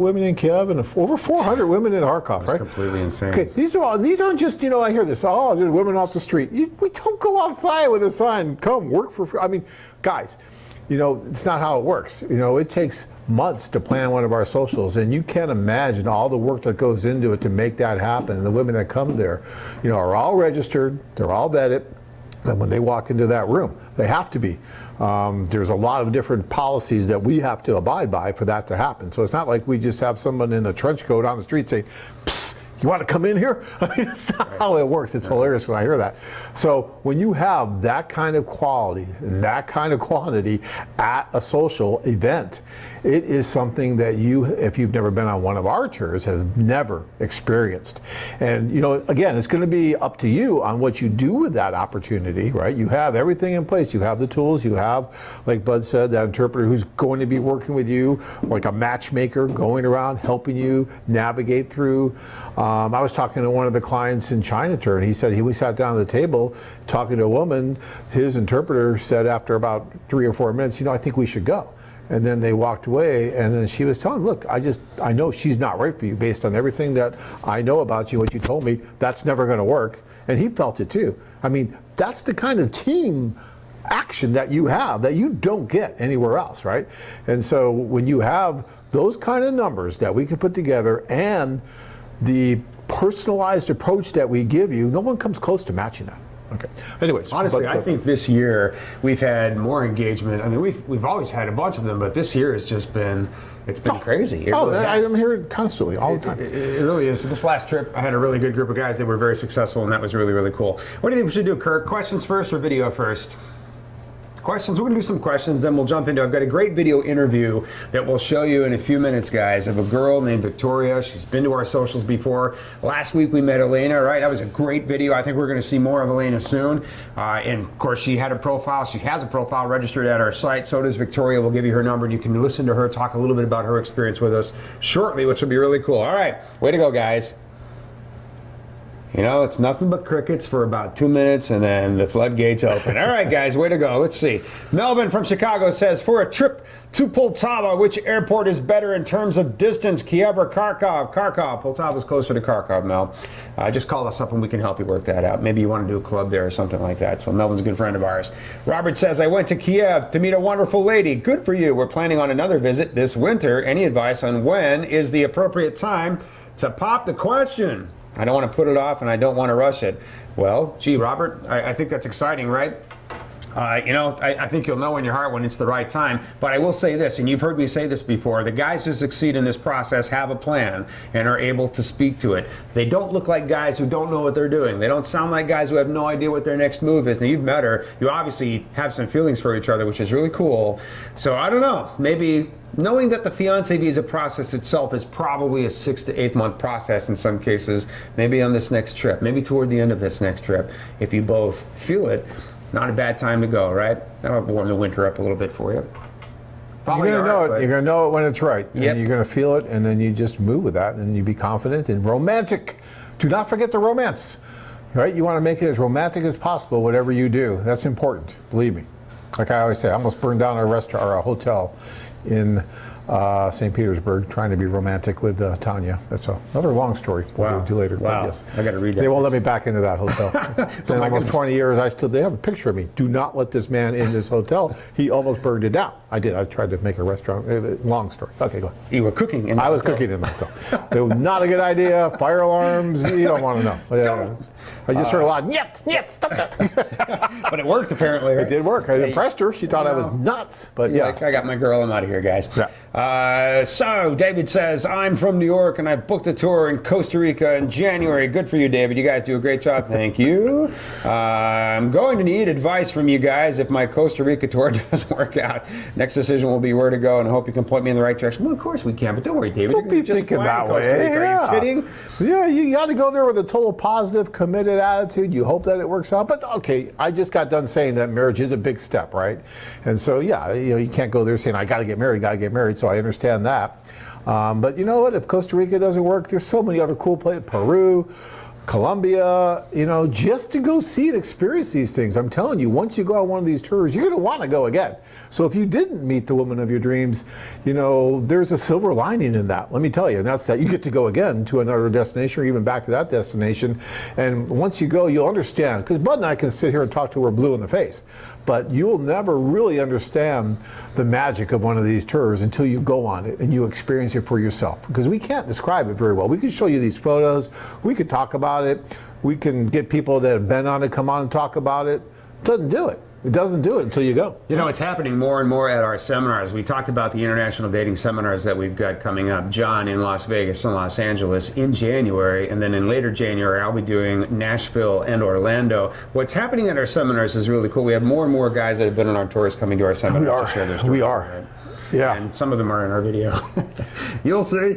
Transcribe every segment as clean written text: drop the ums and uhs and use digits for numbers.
women in Kiev and over 400 women in Kharkov, right? Completely insane. Okay, these aren't just, I hear this, there's women off the street. We don't go outside with a sign, come work for free. I mean, guys, it's not how it works. It takes months to plan one of our socials, and you can't imagine all the work that goes into it to make that happen. And the women that come there, are all registered, they're all vetted. And when they walk into that room, they have to be. There's a lot of different policies that we have to abide by for that to happen. So it's not like we just have someone in a trench coat on the street saying, "Psst, you want to come in here?" I mean, it's not how it works. It's hilarious when I hear that. So when you have that kind of quality and that kind of quantity at a social event, it is something that you, if you've never been on one of our tours, have never experienced. And again, it's going to be up to you on what you do with that opportunity, right? You have everything in place. You have the tools. You have, like Bud said, that interpreter who's going to be working with you, like a matchmaker going around helping you navigate through. I was talking to one of the clients in Chinatown, and he said we sat down at the table talking to a woman. His interpreter said after about 3 or 4 minutes, I think we should go. And then they walked away, and then she was telling him, look, I know she's not right for you based on everything that I know about you, what you told me, that's never going to work. And he felt it too. I mean, that's the kind of team action that you have that you don't get anywhere else, right? And so when you have those kind of numbers that we can put together and the personalized approach that we give you, no one comes close to matching that. Okay. Anyways, honestly, I think this year we've had more engagement. I mean, we've always had a bunch of them, but this year has just been crazy. I'm here constantly, all the time. It really is. This last trip, I had a really good group of guys that were very successful, and that was really, really cool. What do you think we should do, Kirk? Questions first or video first? Questions. We're going to do some questions, then we'll jump into. I've got a great video interview that we'll show you in a few minutes, guys, of a girl named Victoria. She's been to our socials before. Last week we met Elena, right? That was a great video. I think we're going to see more of Elena soon. And of course, she had a profile. She has a profile registered at our site. So does Victoria. We'll give you her number, and you can listen to her talk a little bit about her experience with us shortly, which will be really cool. All right, way to go, guys. It's nothing but crickets for about 2 minutes, and then the floodgates open. All right, guys, way to go. Let's see. Melvin from Chicago says, for a trip to Poltava, which airport is better in terms of distance, Kiev or Kharkov? Kharkov. Poltava's closer to Kharkov, Mel. Just call us up and we can help you work that out. Maybe you want to do a club there or something like that. So Melvin's a good friend of ours. Robert says, I went to Kiev to meet a wonderful lady. Good for you. We're planning on another visit this winter. Any advice on when is the appropriate time to pop the question? I don't want to put it off, and I don't want to rush it. Well, gee, Robert, I think that's exciting, right? I think you'll know in your heart when it's the right time. But I will say this, and you've heard me say this before, the guys who succeed in this process have a plan and are able to speak to it. They don't look like guys who don't know what they're doing. They don't sound like guys who have no idea what their next move is. Now, you've met her. You obviously have some feelings for each other, which is really cool. So I don't know, maybe knowing that the fiancé visa process itself is probably a 6 to 8 month process in some cases, maybe on this next trip, maybe toward the end of this next trip, if you both feel it, not a bad time to go, right? That'll warm the winter up a little bit for you. You're going to know it. You're going to know it when it's right. And you're going to feel it, and then you just move with that, and you be confident and romantic. Do not forget the romance, right? You want to make it as romantic as possible, whatever you do. That's important, believe me. Like I always say, I almost burned down a restaurant or a hotel in St. Petersburg, trying to be romantic with Tanya. That's another long story. We'll do later. Wow. Yes. I got to read that. They won't let me back into that hotel. In almost 20 years, they have a picture of me. Do not let this man in this hotel. He almost burned it down. I did. I tried to make a restaurant. Long story. Okay, go ahead. You were cooking in the hotel. I was cooking in the hotel. It was not a good idea. Fire alarms. You don't want to know. I just heard a lot. Yet, stop that. But it worked apparently, right? It did work. I impressed her. She thought I was nuts. But yeah. Like, I got my girl. I'm out of here, guys. Yeah. So David says, I'm from New York and I booked a tour in Costa Rica in January. Good for you, David. You guys do a great job. Thank you. I'm going to need advice from you guys if my Costa Rica tour doesn't work out. Next decision will be where to go, and I hope you can point me in the right direction. Well, of course we can, but don't worry, David. Don't be thinking that way. Are you kidding? Yeah, you got to go there with a total positive, committed attitude. You hope that it works out. But okay, I just got done saying that marriage is a big step, right? And so yeah, you can't go there saying I got to get married. So I understand that. But you know what? If Costa Rica doesn't work, there's so many other cool places. Peru, Colombia, just to go see and experience these things. I'm telling you, once you go on one of these tours, you're going to want to go again. So if you didn't meet the woman of your dreams, there's a silver lining in that. Let me tell you, and that's that you get to go again to another destination or even back to that destination. And once you go, you'll understand. Because Bud and I can sit here and talk to her blue in the face, but you'll never really understand the magic of one of these tours until you go on it and you experience it for yourself. Because we can't describe it very well. We can show you these photos. We can talk about it. We can get people that have been on it come on and talk about it. Doesn't do it. It doesn't do it until you go. It's happening more and more at our seminars. We talked about the international dating seminars that we've got coming up. John in Las Vegas and Los Angeles in January, and then in later January I'll be doing Nashville and Orlando. What's happening at our seminars is really cool. We have more and more guys that have been on our tours coming to our seminars to share their stories. We are. Right? Yeah. And some of them are in our video. You'll see.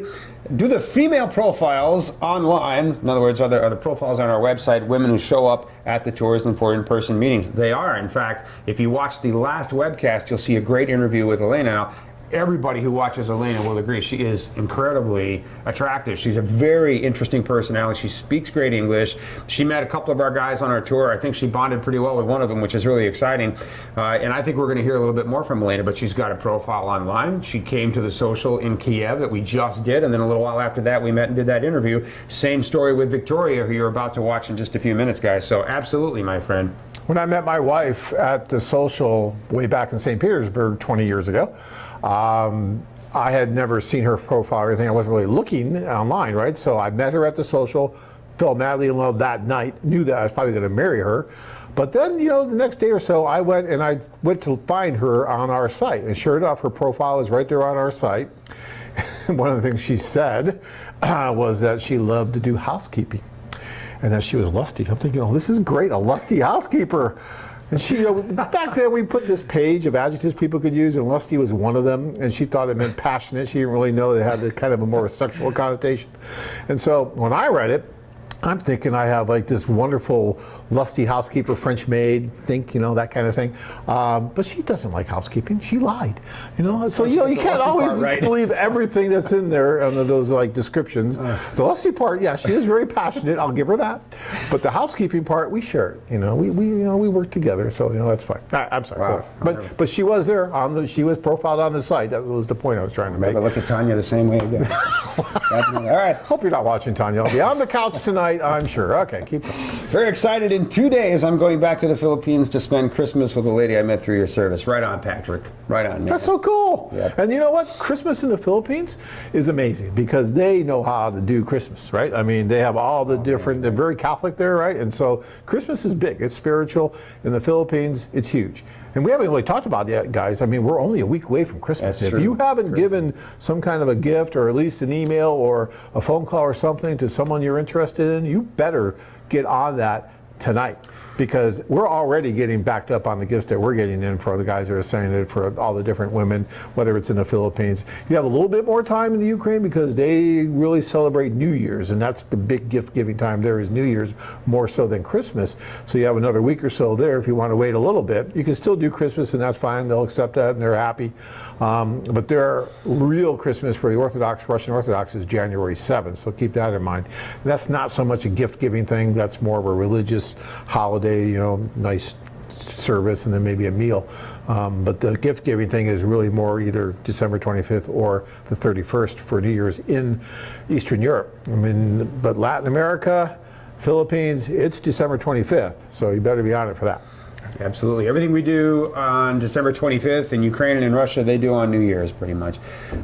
Do the female profiles online, in other words, are the profiles on our website, women who show up at the tours and for in-person meetings? They are. In fact, if you watch the last webcast, you'll see a great interview with Elena. Now, everybody who watches Elena will agree she is incredibly attractive. She's a very interesting personality. She speaks great English. She met a couple of our guys on our tour. I think she bonded pretty well with one of them, which is really exciting. And I think we're going to hear a little bit more from Elena, but she's got a profile online. She came to the social in Kiev that we just did, and then a little while after that we met and did that interview. Same story with Victoria, who you're about to watch in just a few minutes, guys. So absolutely, my friend. When I met my wife at the social way back in St. Petersburg 20 years ago, I had never seen her profile or anything. I wasn't really looking online, right? So I met her at the social, fell madly in love that night, knew that I was probably going to marry her. But then, the next day or so, I went to find her on our site. And sure enough, her profile is right there on our site. One of the things she said was that she loved to do housekeeping and that she was lusty. I'm thinking, this is great, a lusty housekeeper. And she, back then we put this page of adjectives people could use, and lusty was one of them. And she thought it meant passionate. She didn't really know they had the kind of a more sexual connotation. And so when I read it, I'm thinking I have like this wonderful lusty housekeeper, French maid, that kind of thing. But she doesn't like housekeeping. She lied, So you can't always believe everything that's in there under those descriptions. The lusty part, yeah, she is very passionate. I'll give her that. But the housekeeping part, we share it. We work together, so that's fine. I'm sorry. Wow. But she was there she was profiled on the site. That was the point I was trying to make. Look at Tanya the same way again. All right. Hope you're not watching Tanya. I'll be on the couch tonight. I'm sure. Okay, keep going. Very excited. In 2 days, I'm going back to the Philippines to spend Christmas with a lady I met through your service. Right on, Patrick. Right on. Man. That's so cool. Yep. And you know what? Christmas in the Philippines is amazing because they know how to do Christmas, right? I mean, they have all the different, they're very Catholic there, right? And so Christmas is big. It's spiritual. In the Philippines, it's huge. And we haven't really talked about that, guys. I mean, we're only a week away from Christmas. That's if true. you haven't given some kind of a gift or at least an email or a phone call or something to someone you're interested in, you better get on that tonight. Because we're already getting backed up on the gifts that we're getting in for the guys that are sending it for all the different women, whether it's in the Philippines. You have a little bit more time in the Ukraine because they really celebrate New Year's, and that's the big gift giving time there is New Year's more so than Christmas. So you have another week or so there if you want to wait a little bit. You can still do Christmas, and that's fine. They'll accept that, and they're happy. But their real Christmas for the Orthodox, Russian Orthodox, is January 7th, so keep that in mind. And that's not so much a gift giving thing. That's more of a religious holiday. Nice service and then maybe a meal. But the gift giving thing is really more either December 25th or the 31st for New Year's in Eastern Europe. But Latin America, Philippines, it's December 25th. So you better be on it for that. Absolutely. Everything we do on December 25th in Ukraine and in Russia, they do on New Year's, pretty much.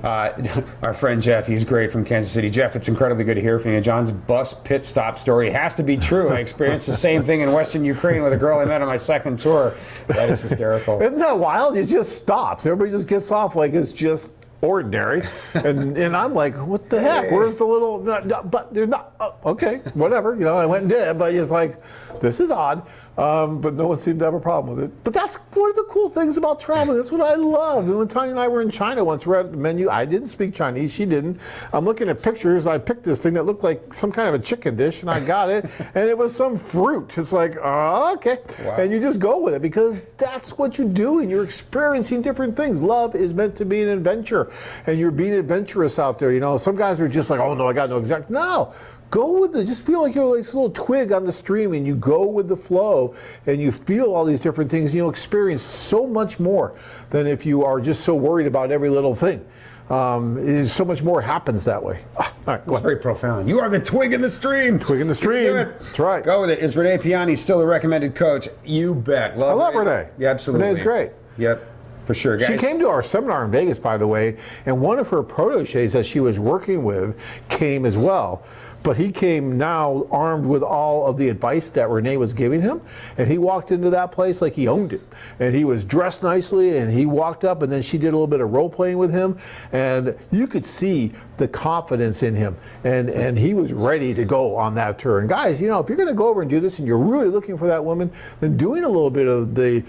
Our friend Jeff, he's great from Kansas City. Jeff, it's incredibly good to hear from you. John's bus pit stop story has to be true. I experienced the same thing in Western Ukraine with a girl I met on my second tour. That is hysterical. Isn't that wild? It just stops. Everybody just gets off like it's just ordinary, and I'm like, what the heck? Where's the little? But there's not. Okay, whatever. I went and did it, but it's like, this is odd. But no one seemed to have a problem with it. But that's one of the cool things about traveling. That's what I love. And when Tanya and I were in China once, we're at the menu. I didn't speak Chinese. She didn't. I'm looking at pictures. I picked this thing that looked like some kind of a chicken dish, and I got it. And it was some fruit. It's like, okay. Wow. And you just go with it because that's what you're doing. You're experiencing different things. Love is meant to be an adventure. and you're being adventurous out there. You know, some guys are just like, oh no, I got no exact. No, go with just feel like you're like this little twig on the stream, and you go with the flow, and you feel all these different things. And you'll experience so much more than if you are just so worried about every little thing. So much more happens that way. All right, go ahead. Very profound. You are the twig in the stream. Twig in the stream. That's right. Go with it. Is Renee Piani still a recommended coach? You bet. I love Renee. Yeah, absolutely. Renee's great. Yep. For sure, guys. She came to our seminar in Vegas, by the way, and one of her proteges that she was working with came as well. But he came now armed with all of the advice that Renee was giving him, and he walked into that place like he owned it. And he was dressed nicely, and he walked up, and then she did a little bit of role playing with him, and you could see the confidence in him, and he was ready to go on that tour. And guys, you know, if you're going to go over and do this, and you're really looking for that woman, then doing a little bit of the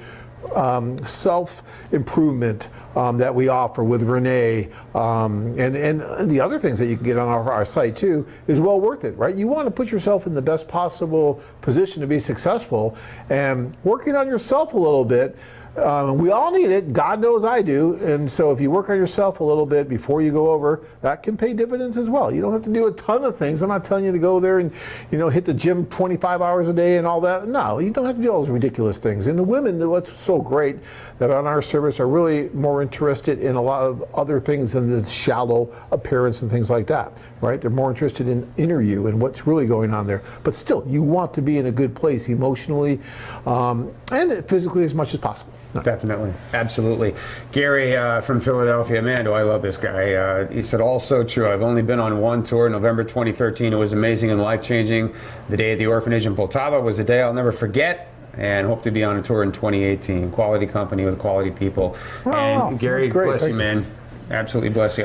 self-improvement that we offer with Renee, and the other things that you can get on our site too, is well worth it, right? You want to put yourself in the best possible position to be successful, and working on yourself a little bit. We all need it. God knows I do. And so if you work on yourself a little bit before you go over, that can pay dividends as well. You don't have to do a ton of things. I'm not telling you to go there and, you know, hit the gym 25 hours a day and all that. No, you don't have to do all those ridiculous things. And the women, what's so great that on our service are really more interested in a lot of other things than the shallow appearance and things like that, right? They're more interested in inner you and what's really going on there. But still, you want to be in a good place emotionally and physically as much as possible. No. Definitely. Absolutely. Gary from Philadelphia, man, do I love this guy. He said, also true. I've only been on one tour, November 2013. It was amazing and life-changing. The day at the orphanage in Poltava was a day I'll never forget, and hope to be on a tour in 2018. Quality company with quality people. Oh, and Gary, bless Thank you, man. Absolutely bless you.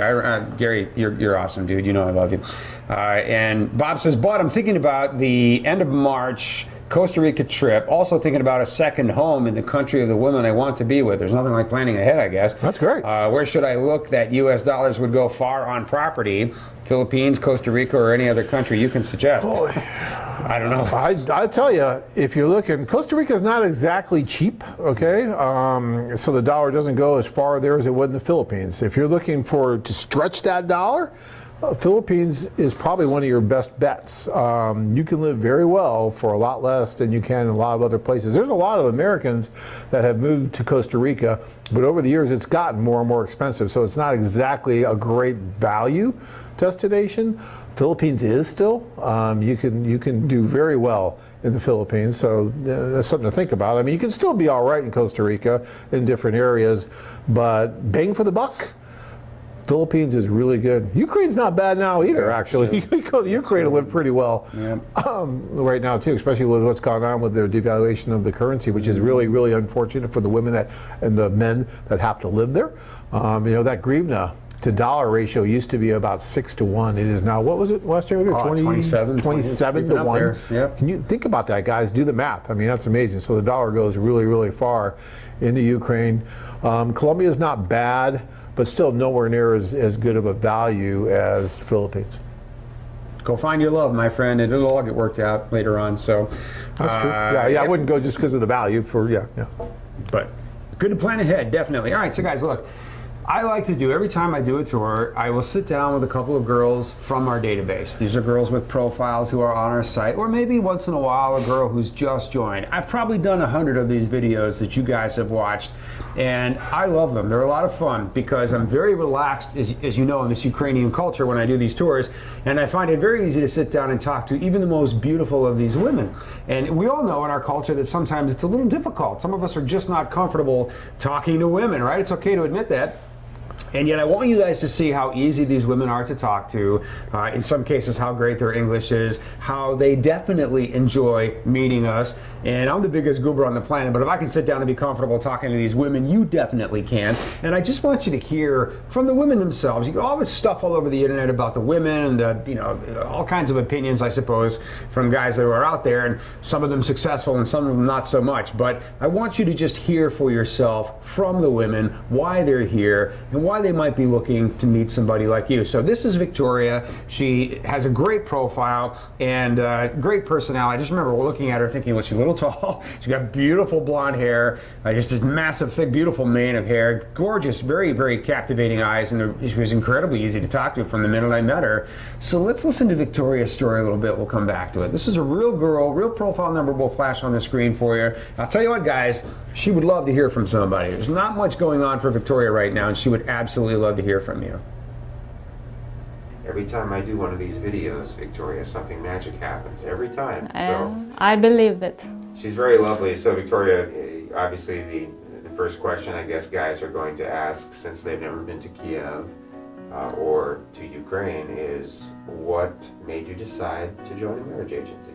Gary, you're awesome, dude. You know I love you. And Bob says, but I'm thinking about the end of March Costa Rica trip, also thinking about a second home in the country of the women I want to be with. There's nothing like planning ahead, I guess. That's great. Where should I look that U.S. dollars would go far on property? Philippines, Costa Rica, or any other country you can suggest? Boy. I don't know. I tell you, if you're looking, Costa Rica is not exactly cheap, okay? So the dollar doesn't go as far there as it would in the Philippines. If you're looking to stretch that dollar, Philippines is probably one of your best bets. You can live very well for a lot less than you can in a lot of other places. There's a lot of Americans that have moved to Costa Rica, but over the years it's gotten more and more expensive, so it's not exactly a great value destination. Philippines is still. You can do very well in the Philippines, so that's something to think about. I mean, you can still be all right in Costa Rica in different areas, but bang for the buck, Philippines is really good. Ukraine's not bad now either, actually. You go to Ukraine and live pretty well right now, too, especially with what's gone on with their devaluation of the currency, which is really, really unfortunate for the women and the men that have to live there. You know, that hryvnia to dollar ratio used to be about 6 to 1. It is now, what was it last year? 27 to 1. Yep. Can you think about that, guys? Do the math. I mean, that's amazing. So the dollar goes really, really far into Ukraine. Colombia is not bad, but still nowhere near as good of a value as the Philippines. Go find your love, my friend, and it'll all get worked out later on. So that's true. Yeah, I wouldn't go just because of the value But good to plan ahead, definitely. All right, so guys, look. I like to do, every time I do a tour, I will sit down with a couple of girls from our database. These are girls with profiles who are on our site, or maybe once in a while a girl who's just joined. I've probably done 100 of these videos that you guys have watched, and I love them. They're a lot of fun because I'm very relaxed, as you know, in this Ukrainian culture when I do these tours, and I find it very easy to sit down and talk to even the most beautiful of these women. And we all know in our culture that sometimes it's a little difficult. Some of us are just not comfortable talking to women, right? It's okay to admit that. And yet I want you guys to see how easy these women are to talk to, in some cases how great their English is, how they definitely enjoy meeting us. And I'm the biggest goober on the planet, but if I can sit down and be comfortable talking to these women, you definitely can. And I just want you to hear from the women themselves. You get all this stuff all over the internet about the women and all kinds of opinions, I suppose, from guys that are out there, and some of them successful and some of them not so much. But I want you to just hear for yourself from the women why they're here and why they might be looking to meet somebody like you. So this is Victoria. She has a great profile and great personality. I just remember looking at her thinking, well, she's a little tall. She's got beautiful blonde hair, just this massive, thick, beautiful mane of hair, gorgeous, very, very captivating eyes, and she was incredibly easy to talk to from the minute I met her. So let's listen to Victoria's story a little bit. We'll come back to it. This is a real girl, real profile number will flash on the screen for you. I'll tell you what, guys, she would love to hear from somebody. There's not much going on for Victoria right now, and she would absolutely love to hear from you. Every time I do one of these videos, Victoria, something magic happens. Every time. So I believe it. she's very lovely. So Victoria, obviously the first question I guess guys are going to ask, since they've never been to Kiev or to Ukraine, is what made you decide to join a marriage agency?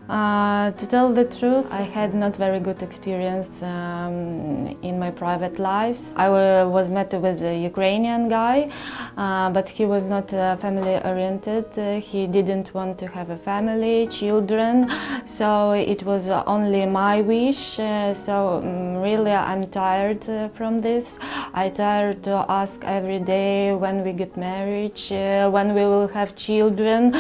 To tell the truth, I had not very good experience in my private lives. I was met with a Ukrainian guy, but he was not family oriented. He didn't want to have a family, children, so it was only my wish. Really I'm tired from this. I tired to ask every day when we get married, when we will have children.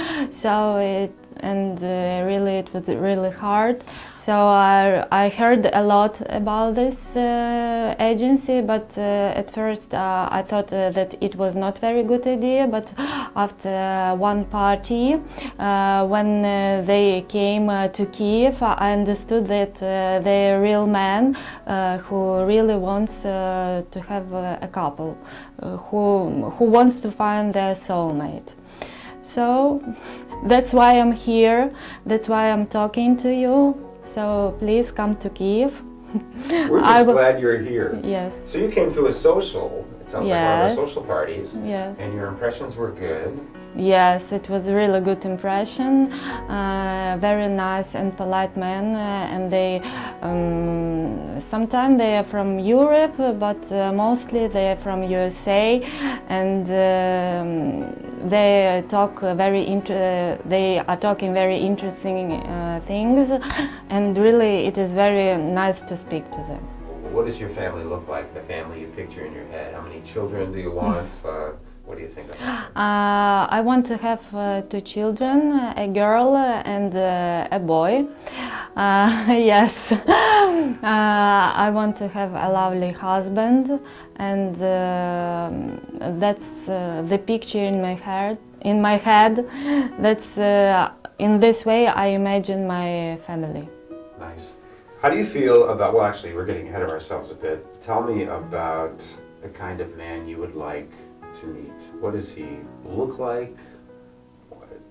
Really it was really hard. So I heard a lot about this agency, but at first I thought that it was not very good idea. But after one party, when they came to Kiev, I understood that they're a real man who really wants to have a couple, who wants to find their soulmate. So that's why I'm here, that's why I'm talking to you. So please come to Kiev. We're just glad you're here. Yes. So you came to a social, it sounds like one of the social parties. Yes. And your impressions were good. Yes, it was a really good impression. Very nice and polite men, and they sometimes they are from Europe, but mostly they are from USA, and they talk they are talking very interesting things, and really it is very nice to speak to them. What does your family look like? The family you picture in your head? How many children do you want? What do you think about that? I want to have 2 children, a girl and a boy. Yes. I want to have a lovely husband, and that's the picture in my head. That's in this way I imagine my family. Nice. How do you feel about, well actually we're getting ahead of ourselves a bit. Tell me about the kind of man you would like to meet. What does he look like?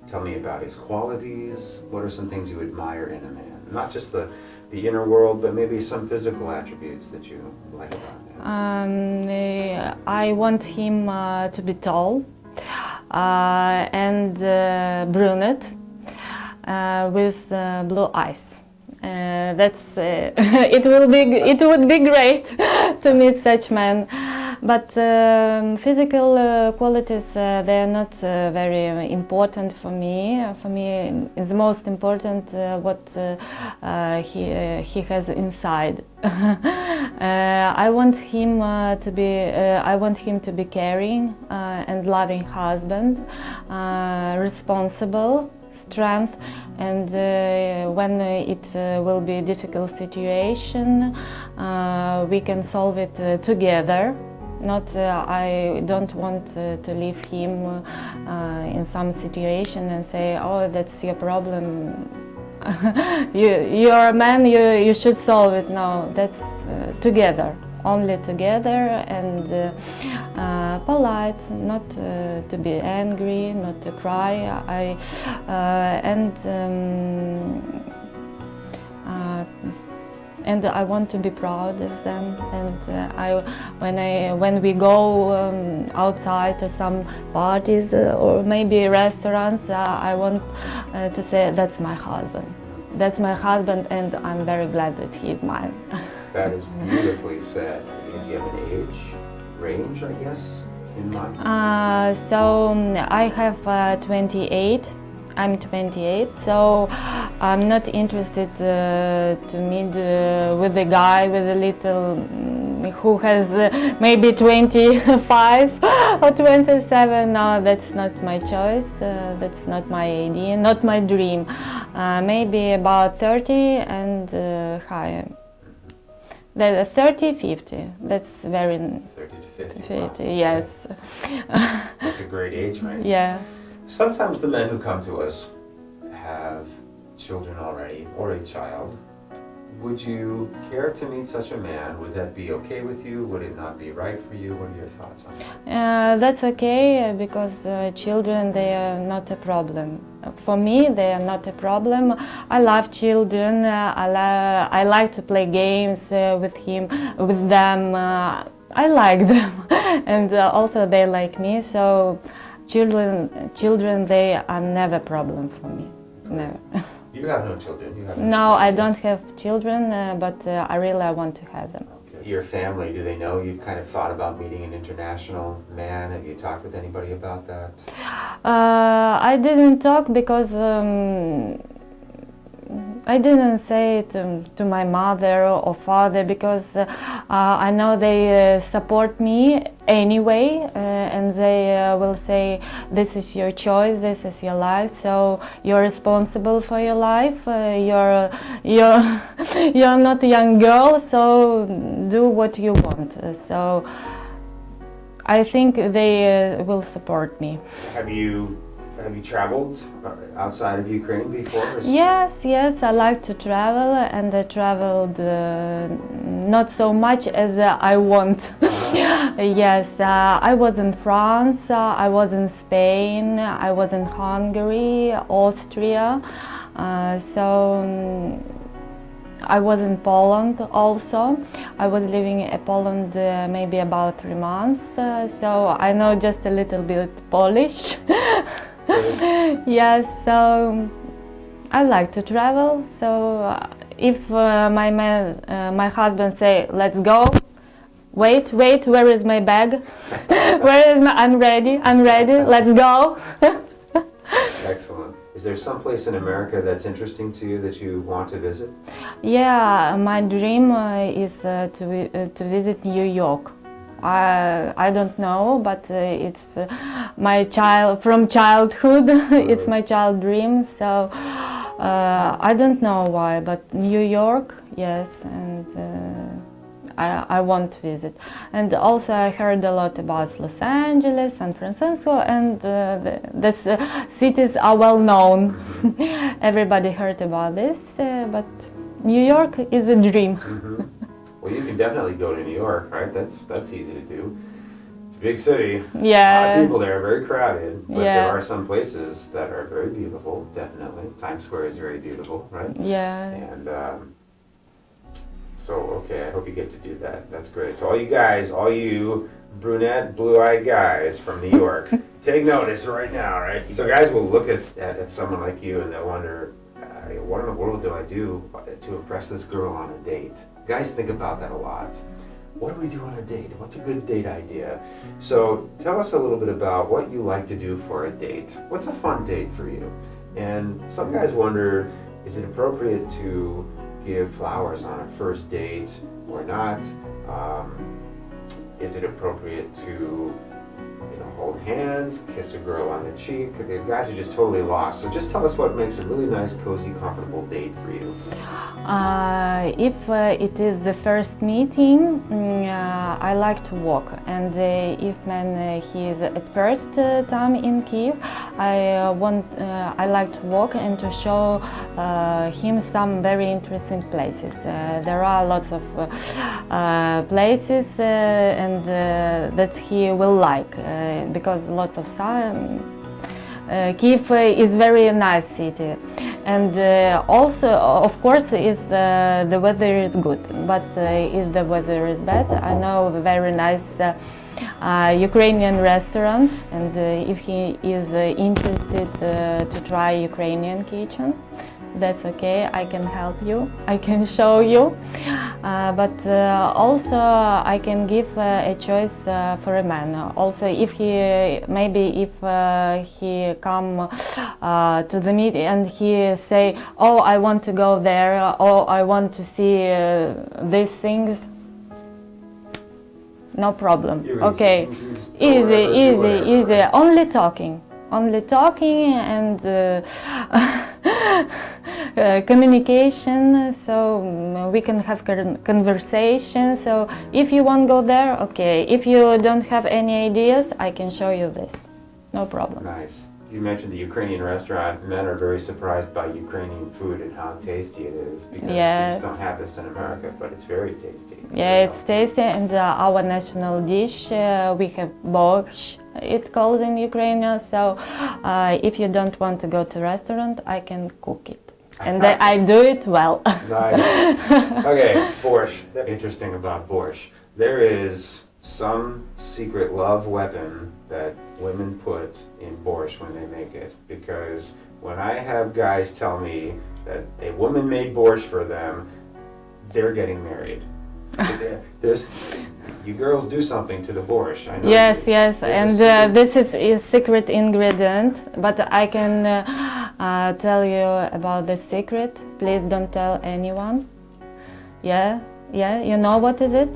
Tell me about his qualities. What are some things you admire in a man? Not just the inner world, but maybe some physical attributes that you like about him. I want him to be tall and brunette with blue eyes. That's it would be great to meet such man. But physical qualities, they are not very important for me. For me, it's most important what he has inside. I want him to be caring and loving husband, responsible, strength, and when it will be a difficult situation, we can solve it together. Not, I don't want to leave him in some situation and say, oh, that's your problem. You're a man, you should solve it. No, that's together, only together, and polite, not to be angry, not to cry. And I want to be proud of them. And when we go outside to some parties or maybe restaurants, I want to say that's my husband. That's my husband, and I'm very glad that he is mine. That is beautifully said. Do you have an age range, I guess, in mind? So I have 28. I'm 28, so I'm not interested to meet with a guy with a little who has maybe 25 or 27. No, that's not my choice. That's not my idea, not my dream. Maybe about 30 and higher. 30, 50. That's very 30 to 50. 50. Wow. Yes. That's a great age, right? Yes. Sometimes the men who come to us have children already or a child. Would you care to meet such a man? Would that be okay with you? Would it not be right for you? What are your thoughts on that? That's okay because children, they are not a problem. For me, they are not a problem. I love children. I like to play games with them. I like them, and also they like me. So, children, they are never a problem for me. Never. You have no children. You have No, I don't have children, but I really want to have them. Okay. Your family, do they know you've kind of thought about meeting an international man? Have you talked with anybody about that? I didn't talk because I didn't say it to my mother or father because I know they support me anyway, and they will say, this is your choice, this is your life, so you're responsible for your life. You're not a young girl, so do what you want. So I think they will support me. Have you traveled outside of Ukraine before? Yes, I like to travel, and I traveled not so much as I want. Yes, I was in France, I was in Spain, I was in Hungary, Austria, I was in Poland also. I was living in Poland maybe about 3 months, so I know just a little bit Polish. Yes, so I like to travel. So if my husband say, "Let's go," wait, where is my bag? I'm ready, let's go. Excellent. Is there some place in America that's interesting to you that you want to visit? Yeah, my dream is to visit New York. I don't know, but it's from childhood. It's my child dream. So I don't know why, but New York, yes, and I want to visit. And also I heard a lot about Los Angeles, San Francisco, and these cities are well known. Everybody heard about this, but New York is a dream. Mm-hmm. Well, you can definitely go to New York, right? That's easy to do. It's a big city. Yeah. A lot of people there, very crowded. But Yeah. there are some places that are very beautiful, definitely. Times Square is very beautiful, right? Yeah. And so, okay, I hope you get to do that. That's great. So all you brunette, blue-eyed guys from New York, take notice right now, right? So guys will look at someone like you and they'll wonder, what in the world do I do to impress this girl on a date? Guys think about that a lot. What do we do on a date? What's a good date idea? So tell us a little bit about what you like to do for a date. What's a fun date for you? And some guys wonder, is it appropriate to give flowers on a first date or not? Is it appropriate to hold hands, kiss a girl on the cheek? The guys are just totally lost. So just tell us what makes a really nice, cozy, comfortable date for you. If it is the first meeting, I like to walk. And if man he is at first time in Kiev, I like to walk and to show him some very interesting places. There are lots of places and that he will like. Because lots of sun. Kiev is very nice city, and also, of course, the weather is good. But if the weather is bad, I know a very nice Ukrainian restaurant, and if he is interested to try Ukrainian kitchen, that's okay. I can help you. I can show you. But also I can give a choice for a man. Also, if he come to the meeting and he say, "Oh, I want to go there," or "I want to see these things," no problem. You're Okay, easy. easy. Only talking and communication, so we can have conversation. So if you won't go there, okay. If you don't have any ideas, I can show you this. No problem. Nice. You mentioned the Ukrainian restaurant. Men are very surprised by Ukrainian food and how tasty it is because we Yes. just don't have this in America, but it's very tasty. Yeah, it's tasty, and our national dish, we have borscht, it's called in Ukraine. So if you don't want to go to restaurant, I can cook it, and I do it well. Nice. Okay, borscht. Interesting about borscht. There is some secret love weapon that women put in borscht when they make it, because when I have guys tell me that a woman made borscht for them, they're getting married. There's, you girls do something to the borscht. I know Yes, you. yes, There's and a this is a secret ingredient, but I can tell you about the secret. Please don't tell anyone. Yeah, you know what is it?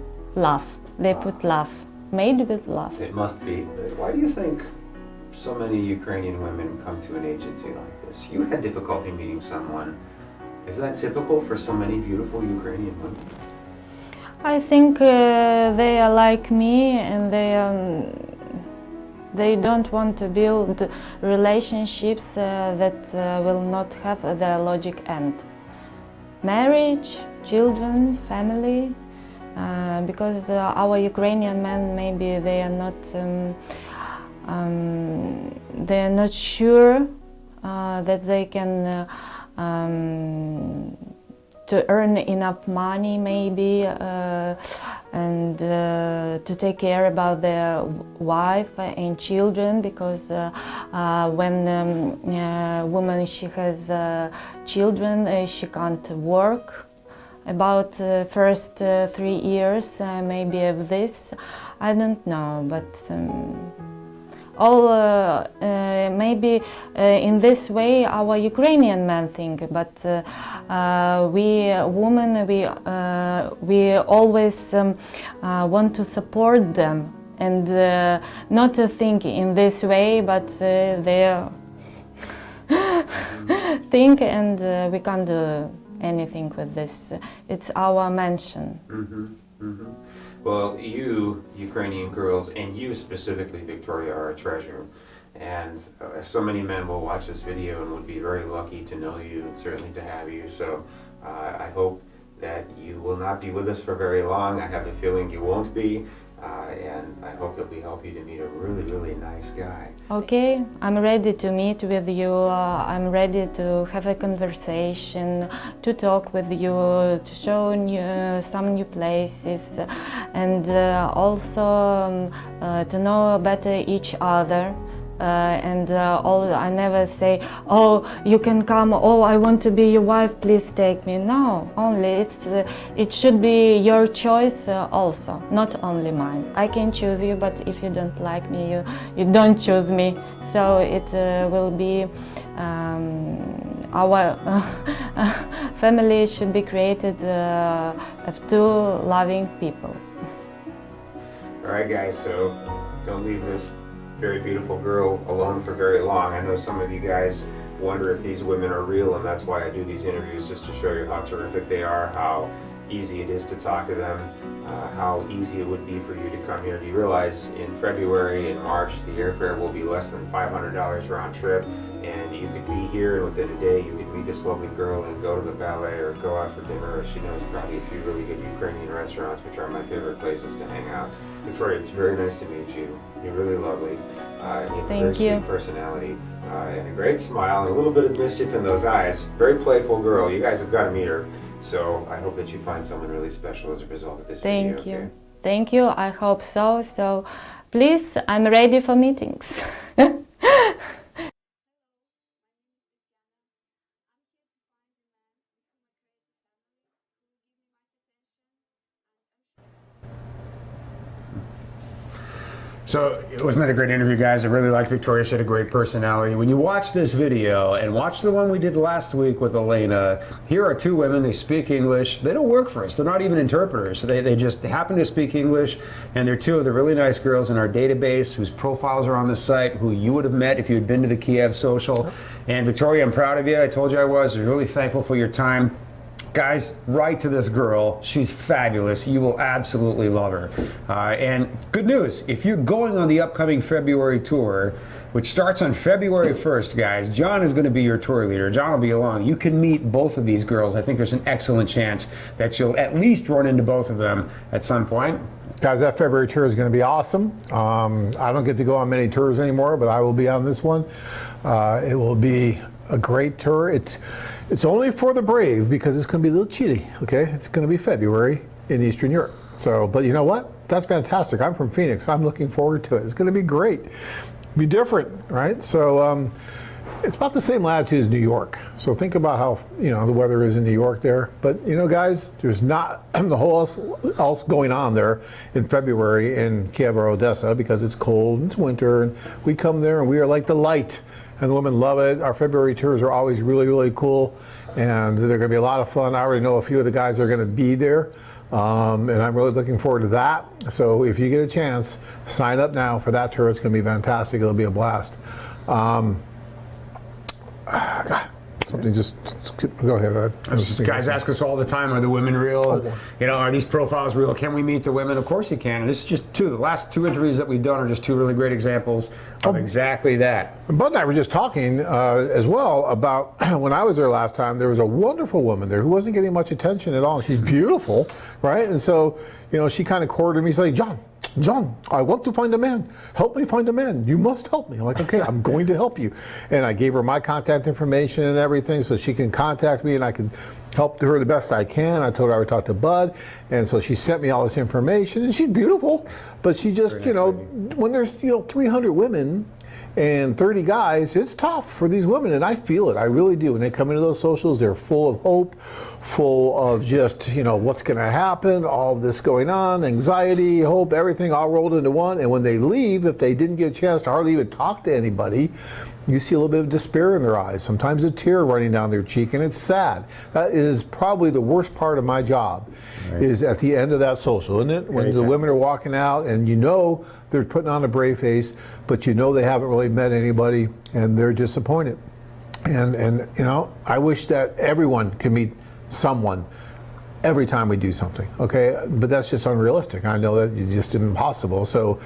Love. They put love, made with love. It must be. Why do you think so many Ukrainian women come to an agency like this? You had difficulty meeting someone. Is that typical for so many beautiful Ukrainian women? I think they are like me, and they don't want to build relationships that will not have their logic end. Marriage, children, family. Because our Ukrainian men, maybe they are not sure that they can to earn enough money, maybe, and to take care about their wife and children. Because when a woman she has children, she can't work. About first 3 years, maybe of this, I don't know, but all maybe in this way our Ukrainian men think, but we women, we always want to support them, and not to think in this way, but they think, and we can't do anything with this. It's our mansion. Well, you Ukrainian girls, and you specifically, Victoria, are a treasure. And so many men will watch this video and would be very lucky to know you and certainly to have you. So I hope that you will not be with us for very long. I have a feeling you won't be. And I hope that we help you to meet a really, really nice guy. Okay, I'm ready to meet with you. I'm ready to have a conversation, to talk with you, to show some new places, and also to know better each other. I never say, oh, you can come, oh, I want to be your wife, please take me. No, only it should be your choice also, not only mine. I can choose you, but if you don't like me, you don't choose me. So it will be our family should be created of two loving people. All right, guys, so don't leave this very beautiful girl alone for very long. I know some of you guys wonder if these women are real, and that's why I do these interviews, just to show you how terrific they are, how easy it is to talk to them, how easy it would be for you to come here. Do you realize in February and March the airfare will be less than $500 round trip, and you could be here, and within a day you could meet this lovely girl and go to the ballet or go out for dinner, or she knows probably a few really good Ukrainian restaurants, which are my favorite places to hang out. Victoria, it's very nice to meet you. You're really lovely. You have a very sweet personality and a great smile and a little bit of mischief in those eyes. Very playful girl. You guys have got to meet her. So I hope that you find someone really special as a result of this video. Thank you. Okay? Thank you. I hope so. So please, I'm ready for meetings. So, wasn't that a great interview, guys? I really liked Victoria. She had a great personality. When you watch this video and watch the one we did last week with Elena, here are two women. They speak English. They don't work for us. They're not even interpreters. They just happen to speak English, and they're two of the really nice girls in our database whose profiles are on the site, who you would have met if you had been to the Kiev social. And Victoria, I'm proud of you. I told you I was. I was really thankful for your time. Guys, write to this girl. She's fabulous. You will absolutely love her. And good news, if you're going on the upcoming February tour, which starts on February 1st, guys, John is going to be your tour leader. John will be along. You can meet both of these girls. I think there's an excellent chance that you'll at least run into both of them at some point. Guys, that February tour is going to be awesome. I don't get to go on many tours anymore, but I will be on this one. It will be a great tour. It's only for the brave because it's going to be a little chilly. Okay, it's going to be February in Eastern Europe. So, but you know what? That's fantastic. I'm from Phoenix. I'm looking forward to it. It's going to be great. Be different, right? So it's about the same latitude as New York. So think about how the weather is in New York there. But guys, there's not the whole else going on there in February in Kiev or Odessa because it's cold and it's winter, and we come there and we are like the light. And the women love it. Our February tours are always really, really cool, and they're going to be a lot of fun. I already know a few of the guys that are going to be there, and I'm really looking forward to that. So if you get a chance, sign up now for that tour. It's going to be fantastic. It'll be a blast. Something just go ahead. Guys ask us all the time, are the women real? Are these profiles real? Can we meet the women? Of course you can. And this is just two. The last two interviews that we've done are just two really great examples of exactly that. Bud and I were just talking as well about when I was there last time, there was a wonderful woman there who wasn't getting much attention at all. She's beautiful, right? And so, she kind of courted me. She's like, John, I want to find a man. Help me find a man. You must help me. I'm like, okay, I'm going to help you. And I gave her my contact information and everything so she can contact me and I can help her the best I can. I told her I would talk to Bud. And so she sent me all this information. And she's beautiful. But she just, when there's, 300 women and 30 guys, it's tough for these women, and I feel it. I really do. When they come into those socials, they're full of hope, full of just, what's going to happen, all of this going on, anxiety, hope, everything all rolled into one. And when they leave, if they didn't get a chance to hardly even talk to anybody, you see a little bit of despair in their eyes, sometimes a tear running down their cheek, and it's sad. That is probably the worst part of my job, is at the end of that social, isn't it? When the women are walking out and they're putting on a brave face, but they haven't really met anybody and they're disappointed. And I wish that everyone can meet someone every time we do something, okay? But that's just unrealistic. I know that it's just impossible. So,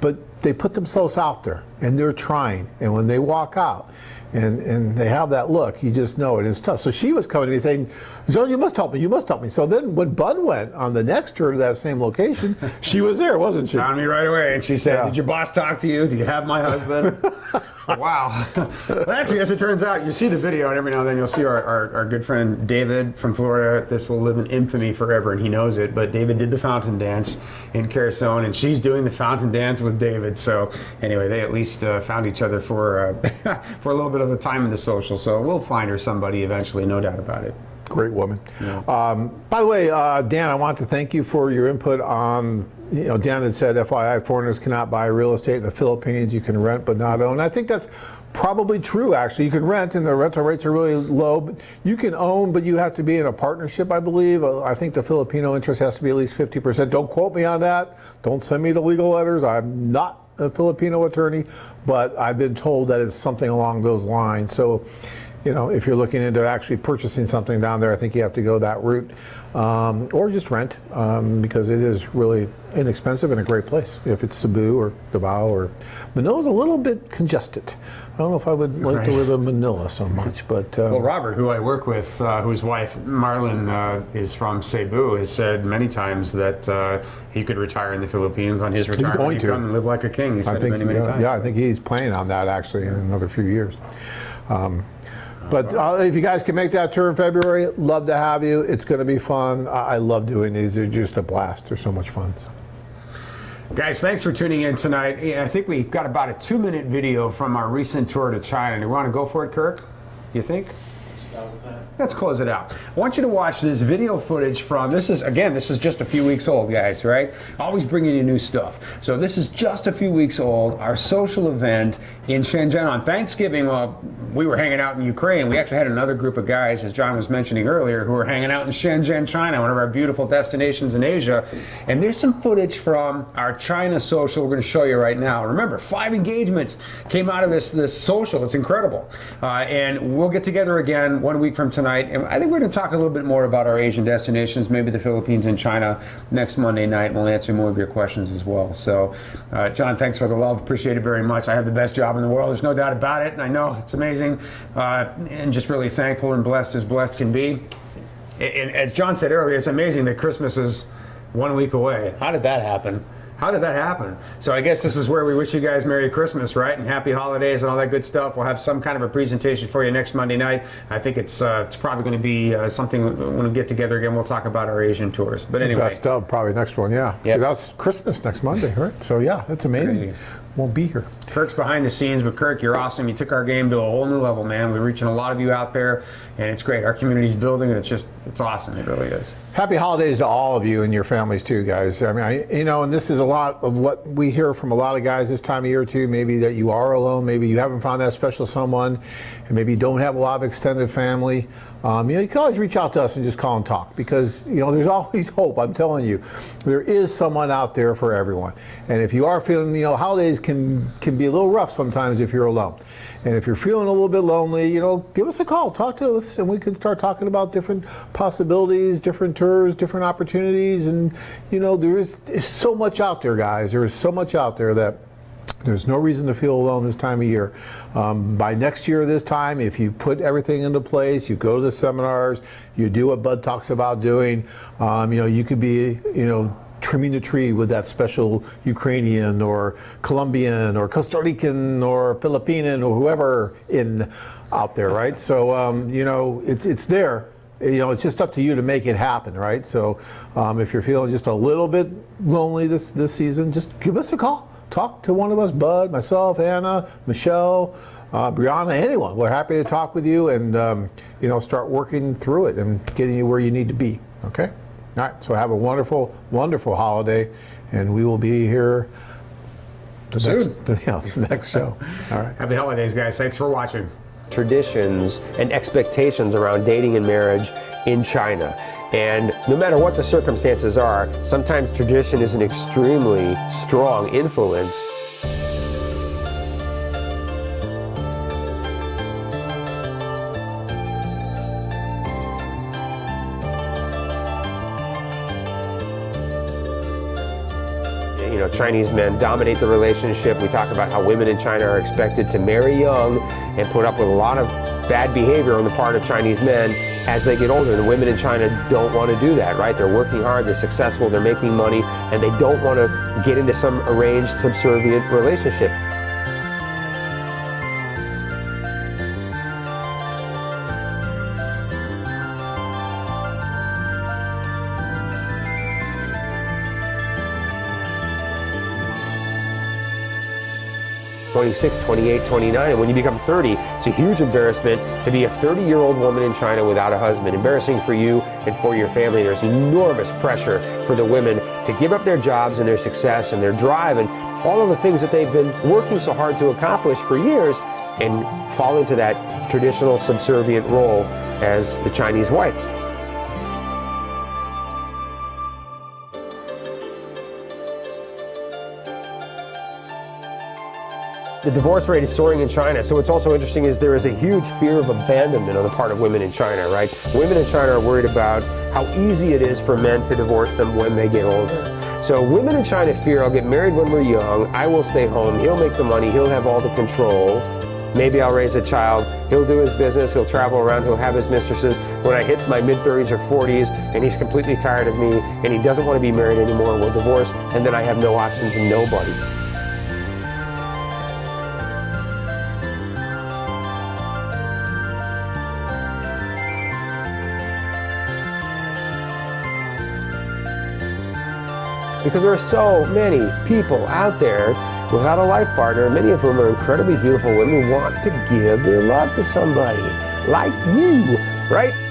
but they put themselves out there and they're trying. And when they walk out and they have that look, you just know it. It's tough. So she was coming to me saying, John, you must help me. You must help me. So then when Bud went on the next tour to that same location, she was there, wasn't she? Found me right away. And she said, did your boss talk to you? Do you have my husband? Wow. Well, actually, as it turns out, you see the video, and every now and then you'll see our good friend David from Florida. This will live in infamy forever, and he knows it. But David did the fountain dance in Carcassonne, and she's doing the fountain dance with David. So anyway, they at least found each other for for a little bit of a time in the social. So we'll find her somebody eventually, no doubt about it. Great woman. Yeah. By the way, Dan, I want to thank you for your input on, Dan had said, FYI, foreigners cannot buy real estate in the Philippines. You can rent but not own. I think that's probably true, actually. You can rent and the rental rates are really low. But you can own, but you have to be in a partnership, I believe. I think the Filipino interest has to be at least 50%. Don't quote me on that. Don't send me the legal letters. I'm not a Filipino attorney, but I've been told that it's something along those lines. So, if you're looking into actually purchasing something down there, I think you have to go that route, or just rent, because it is really inexpensive and a great place. If it's Cebu or Davao or Manila's a little bit congested. I don't know if I would like to live in Manila so much, but well, Robert, who I work with, whose wife Marlon is from Cebu, has said many times that he could retire in the Philippines on his retirement. He's going to come and live like a king. He said it many times. Yeah, I think he's planning on that actually in another few years. But if you guys can make that tour in February, love to have you. It's going to be fun. I love doing these. They're just a blast. They're so much fun. So. Guys, thanks for tuning in tonight. I think we've got about a 2-minute video from our recent tour to China. Do you want to go for it, Kirk? You think? Let's close it out. I want you to watch this video footage from, this is just a few weeks old, guys, right? Always bringing you new stuff. So this is just a few weeks old, our social event in Shenzhen on Thanksgiving. Well, we were hanging out in Ukraine. We actually had another group of guys, as John was mentioning earlier, who were hanging out in Shenzhen, China, one of our beautiful destinations in Asia. And there's some footage from our China social we're going to show you right now. Remember, 5 engagements came out of this social. It's incredible. And we'll get together again 1 week from tonight. And I think we're going to talk a little bit more about our Asian destinations, maybe the Philippines and China next Monday night. We'll answer more of your questions as well. So, John, thanks for the love. Appreciate it very much. I have the best job in the world. There's no doubt about it. And I know it's amazing. And just really thankful and blessed as blessed can be. And as John said earlier, it's amazing that Christmas is 1 week away. How did that happen? How did that happen? So I guess this is where we wish you guys Merry Christmas, right? And Happy Holidays and all that good stuff. We'll have some kind of a presentation for you next Monday night. I think it's probably going to be something when we get together again. We'll talk about our Asian tours. But anyway. Best of probably next one, yeah. Yep. That's Christmas next Monday, right? So yeah, that's amazing. Crazy. Won't be here. Kirk's behind the scenes, but Kirk, you're awesome. You took our game to a whole new level, man. We're reaching a lot of you out there, and it's great. Our community's building, and it's awesome. It really is. Happy holidays to all of you and your families too, guys. I mean, and this is a lot of what we hear from a lot of guys this time of year too. Maybe that you are alone, maybe you haven't found that special someone, and maybe you don't have a lot of extended family. You can always reach out to us and just call and talk, because there's always hope. I'm telling you, there is someone out there for everyone. And if you are feeling, holidays can be a little rough sometimes if you're alone. And if you're feeling a little bit lonely, give us a call, talk to us, and we can start talking about different possibilities, different tours, different opportunities. And there's so much out there, guys. There is so much out there that there's no reason to feel alone this time of year. By next year this time, if you put everything into place, you go to the seminars, you do what Bud talks about doing, you could be, trimming the tree with that special Ukrainian or Colombian or Costa Rican or Filipino or whoever out there, right? So, it's there. It's just up to you to make it happen, right? So if you're feeling just a little bit lonely this season, just give us a call. Talk to one of us, Bud, myself, Anna, Michelle, Brianna, anyone. We're happy to talk with you and, start working through it and getting you where you need to be, okay? All right, so have a wonderful, wonderful holiday, and we will be here the next show. All right. Happy holidays, guys. Thanks for watching. Traditions and expectations around dating and marriage in China. And no matter what the circumstances are, sometimes tradition is an extremely strong influence. Chinese men dominate the relationship. We talk about how women in China are expected to marry young and put up with a lot of bad behavior on the part of Chinese men as they get older. The women in China don't want to do that, right? They're working hard, they're successful, they're making money, and they don't want to get into some arranged, subservient relationship. '26, 28, 29, and when you become 30, it's a huge embarrassment to be a 30-year-old woman in China without a husband. Embarrassing for you and for your family. There's enormous pressure for the women to give up their jobs and their success and their drive and all of the things that they've been working so hard to accomplish for years and fall into that traditional subservient role as the Chinese wife. The divorce rate is soaring in China, so what's also interesting is there is a huge fear of abandonment on the part of women in China, right? Women in China are worried about how easy it is for men to divorce them when they get older. So women in China fear, I'll get married when we're young, I will stay home, he'll make the money, he'll have all the control, maybe I'll raise a child, he'll do his business, he'll travel around, he'll have his mistresses. When I hit my mid-30s or 40s and he's completely tired of me and he doesn't want to be married anymore, we'll divorce, and then I have no options and nobody. Because there are so many people out there without a life partner, many of whom are incredibly beautiful women who want to give their love to somebody. like you, right?